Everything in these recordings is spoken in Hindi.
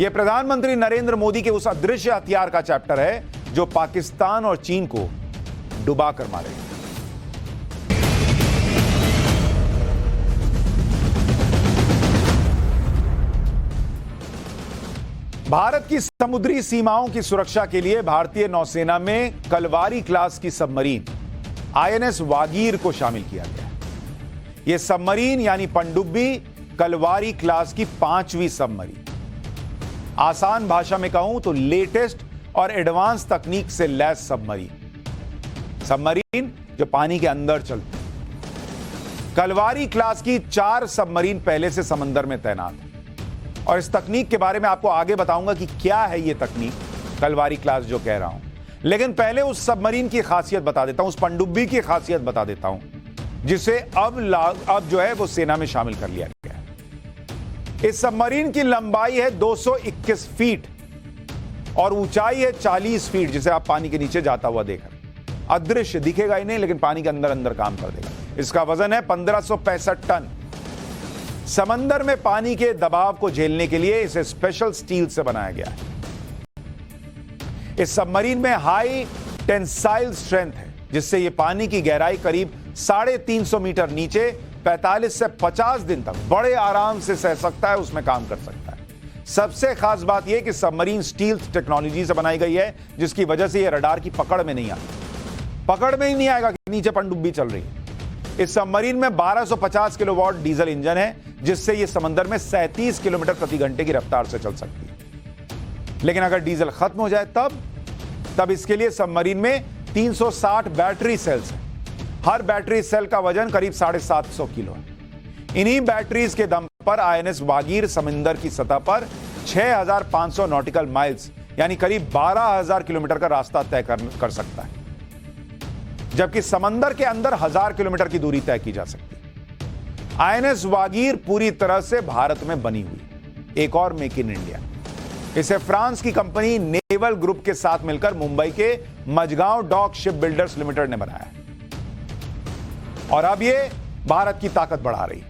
यह प्रधानमंत्री नरेंद्र मोदी के उस अदृश्य हथियार का चैप्टर है जो पाकिस्तान और चीन को डुबा कर मारेगा। भारत की समुद्री सीमाओं की सुरक्षा के लिए भारतीय नौसेना में कलवारी क्लास की सबमरीन आईएनएस वागीर को शामिल किया गया है। यह सबमरीन यानी पनडुब्बी कलवारी क्लास की 5वीं सबमरीन, आसान भाषा में कहूं तो लेटेस्ट और एडवांस तकनीक से लैस सबमरीन जो पानी के अंदर चलती है। कलवारी क्लास की 4 सबमरीन पहले से समंदर में तैनात है और इस तकनीक के बारे में आपको आगे बताऊंगा कि क्या है यह तकनीक कलवारी क्लास जो कह रहा हूं। लेकिन पहले उस सबमरीन की खासियत बता देता हूं, उस पनडुब्बी की खासियत बता देता हूं जिसे अब जो है वो सेना में शामिल कर लिया गया है। इस सबमरीन की लंबाई है 221 फीट और ऊंचाई है 40 फीट, जिसे आप पानी के नीचे जाता हुआ देख रहे हैं। अदृश्य दिखेगा ही नहीं लेकिन पानी के अंदर अंदर काम कर देगा। इसका वजन है 1565 टन। समंदर में पानी के दबाव को झेलने के लिए इसे स्पेशल स्टील से बनाया गया है। इस सबमरीन में हाई टेंसाइल स्ट्रेंथ है जिससे यह पानी की गहराई करीब 350 मीटर नीचे 45 से 50 दिन तक बड़े आराम से सह सकता है, उसमें काम कर सकता है। सबसे खास बात यह कि सबमरीन स्टील टेक्नोलॉजी से बनाई गई है जिसकी वजह से यह रडार की पकड़ में नहीं आता। पकड़ में ही नहीं आएगा कि नीचे पनडुब्बी चल रही है। इस सबमरीन में 1250 किलोवाट डीजल इंजन है जिससे यह समंदर में 37 किलोमीटर प्रति घंटे की रफ्तार से चल सकती है। लेकिन अगर डीजल खत्म हो जाए तब इसके लिए सबमरीन में 360 बैटरी सेल्स हैं। हर बैटरी सेल का वजन करीब 750 किलो है। इन्हीं बैटरीज के दम पर आईएनएस वागीर समंदर की सतह पर 6500 नॉटिकल माइल्स यानी करीब 12000 किलोमीटर का रास्ता तय कर सकता है, जबकि समंदर के अंदर 1000 किलोमीटर की दूरी तय की जा सकती है। आईएनएस वागीर पूरी तरह से भारत में बनी हुई। एक और मेक इन इंडिया, इसे फ्रांस की कंपनी नेवल ग्रुप के साथ मिलकर मुंबई के Mazagon dock ship builders limited ने बनाया है और अब यह भारत की ताकत बढ़ा रही है।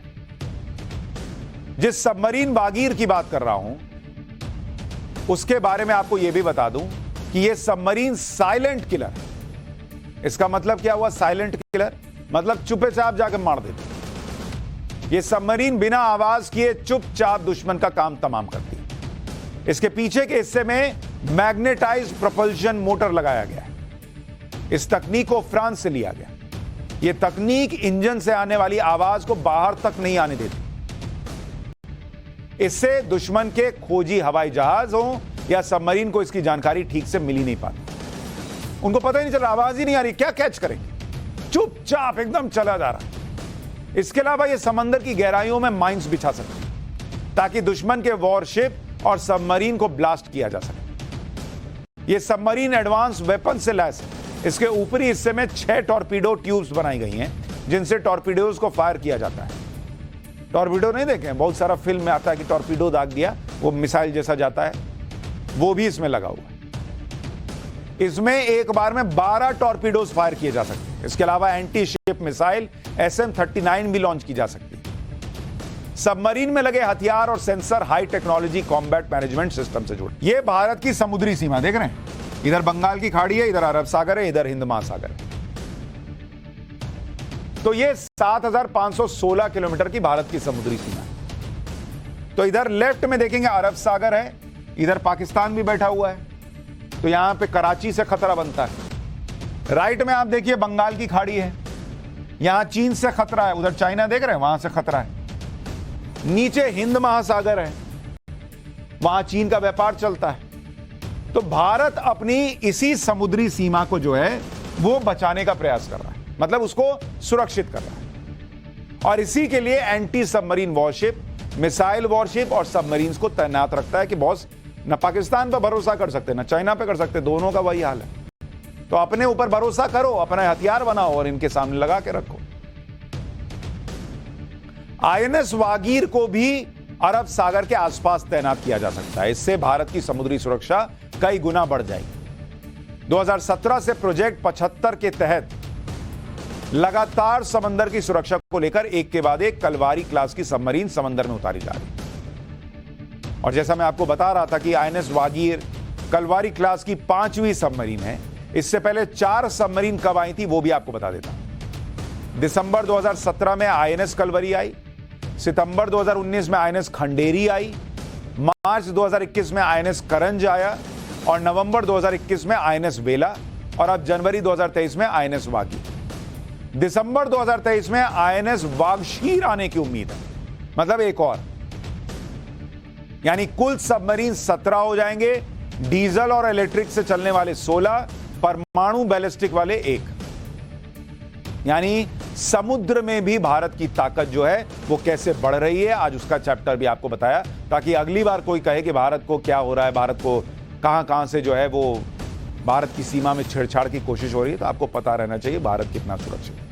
जिस सबमरीन वागीर की बात कर रहा हूं उसके बारे में आपको यह भी बता दूं कि यह सबमरीन साइलेंट किलर है। इसका मतलब क्या हुआ साइलेंट किलर? मतलब चुपे चाप जाकर मार देती। यह सबमरीन बिना आवाज किए चुपचाप दुश्मन का काम तमाम करती है। इसके पीछे के हिस्से में मैग्नेटाइज्ड प्रोपल्शन मोटर लगाया गया है। इस तकनीक को फ्रांस से लिया गया। यह तकनीक इंजन से आने वाली आवाज को बाहर तक नहीं आने देती। इससे दुश्मन के खोजी हवाई जहाज हो या सबमरीन को इसकी जानकारी ठीक से मिल ही नहीं पाती। उनको पता ही नहीं चल रहा, आवाज ही नहीं आ रही, क्या कैच करेंगे? चुपचाप एकदम चला जा रहा। इसके अलावा यह समंदर की गहराइयों में माइंस बिछा सकती है ताकि दुश्मन के वॉरशिप और सबमरीन को ब्लास्ट किया जा सके। यह सबमरीन एडवांस वेपन से लैस है। इसके ऊपरी हिस्से में 6 टॉर्पीडो ट्यूब्स बनाई गई हैं जिनसे टॉर्पीडोज को फायर किया जाता है। टॉर्पीडो नहीं देखे? बहुत सारा फिल्म में आता है कि टॉर्पीडो दाग दिया, वो मिसाइल जैसा जाता है, वो भी इसमें लगा हुआ है। इसमें एक बार में 12 टॉर्पीडोज फायर किए जा सकते हैं। इसके अलावा एंटी शिप मिसाइल SM-39 भी लॉन्च की जा सकती है। सबमरीन में लगे हथियार और sensor high technology combat management system से जुड़े। यह भारत की समुद्री सीमा देख रहे हैं, इधर बंगाल की खाड़ी है, इधर अरब सागर है, इधर हिंद महासागर है। तो यह 7516 किलोमीटर की भारत की समुद्री सीमा है। तो इधर लेफ्ट में देखेंगे अरब सागर है, इधर पाकिस्तान भी बैठा हुआ है, तो यहां पे कराची से खतरा बनता है। राइट में आप देखिए बंगाल की खाड़ी है, यहां चीन से खतरा है, उधर चाइना देख रहे हैं, वहां से खतरा है। नीचे हिंद महासागर है, वहां चीन का व्यापार चलता है। तो भारत अपनी इसी समुद्री सीमा को जो है वो बचाने का प्रयास कर रहा है, मतलब उसको सुरक्षित कर रहा है। और इसी के लिए anti submarine worship, missile worship और सबमरीन्स को तैनात रखता है कि बॉस न पाकिस्तान पर भरोसा कर सकते न चाइना पे कर सकते, दोनों का वही हाल है। तो अपने ऊपर भरोसा करो, अपना हथियार बनाओ और इनके सामने लगा के रखो। आईएनएस वागीर को भी अरब सागर के आसपास तैनात किया जा सकता है। इससे भारत की समुद्री सुरक्षा कई गुना बढ़ जाएगी। 2017 से प्रोजेक्ट 75 के तहत लगातार समंदर की सुरक्षा को लेकर एक के बाद एक कलवारी क्लास की सबमरीन समंदर में उतारी जा रही है। और जैसा मैं आपको बता रहा था कि आईएनएस वागीर कलवारी क्लास की 5वीं सबमरीन है। इससे पहले 4 सबमरीन कब आई थी वो भी आपको बता देता हूं। दिसंबर 2017 में आईएनएस कलवरी आई, सितंबर 2019 में आईएनएस खंडेरी आई, मार्च 2021 में आईएनएस करंज आया और नवंबर 2021 में आईएनएस वेला और अब जनवरी 2023 में आईएनएस वागीर। दिसंबर 2023 में आईएनएस वागशीर आने की उम्मीद है, मतलब एक और, यानी कुल सबमरीन 17 हो जाएंगे, डीजल और इलेक्ट्रिक से चलने वाले 16, परमाणु बैलिस्टिक वाले 1। यानी समुद्र में भी भारत की ताकत जो है वो कैसे बढ़ रही है, आज उसका चैप्टर भी आपको बताया, ताकि अगली बार कोई कहे कि भारत को क्या हो रहा है, भारत को कहां से जो है वो भारत की सीमा में छेड़छाड़ की कोशिश हो रही है, तो आपको पता रहना चाहिए भारत कितना सुरक्षित है।